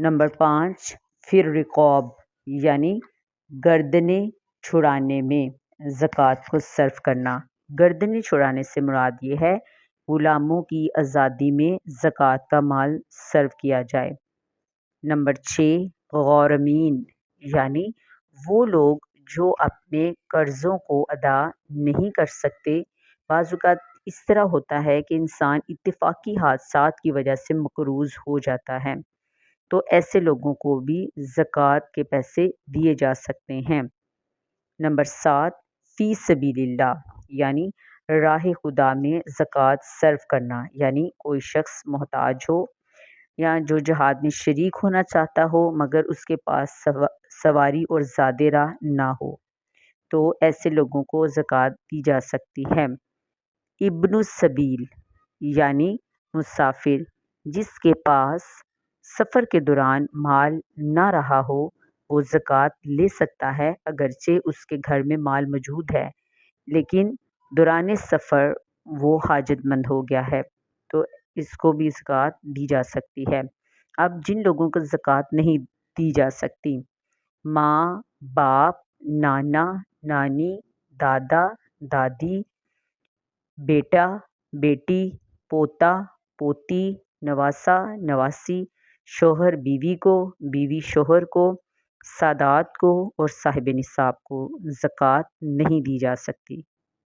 Number 5 فر رقاب یعنی گردنیں چھڑانے میں زکوٰۃ کو صرف کرنا۔ گردنیں چھڑانے سے مراد یہ ہے غلاموں کی آزادی میں زکوٰۃ کا مال صرف کیا جائے۔ نمبر 6 غارمین یعنی وہ لوگ جو اپنے قرضوں کو ادا نہیں کر سکتے۔ بعض اوقات اس طرح ہوتا ہے کہ انسان اتفاقی حادثات کی وجہ سے مقروض ہو جاتا ہے، تو ایسے لوگوں کو بھی زکوٰۃ کے پیسے دیے جا سکتے ہیں۔ نمبر 7 فی سبیل اللہ یعنی راہ خدا میں زکوٰۃ صرف کرنا، یعنی کوئی شخص محتاج ہو یا جو جہاد میں شریک ہونا چاہتا ہو مگر اس کے پاس سواری اور زیادہ راہ نہ ہو، تو ایسے لوگوں کو زکوٰۃ دی جا سکتی ہے۔ ابن السبیل یعنی مسافر جس کے پاس سفر کے دوران مال نہ رہا ہو وہ زکوٰۃ لے سکتا ہے، اگرچہ اس کے گھر میں مال موجود ہے لیکن دوران سفر وہ حاجت مند ہو گیا ہے، تو اس کو بھی زکوٰۃ دی جا سکتی ہے۔ اب جن لوگوں کو زکوٰۃ نہیں دی جا سکتی، ماں، باپ، نانا، نانی، دادا، دادی، بیٹا، بیٹی، پوتا، پوتی، نواسا، نواسی، شوہر بیوی کو، بیوی شوہر کو، سادات کو اور صاحب نصاب کو زکوٰۃ نہیں دی جا سکتی۔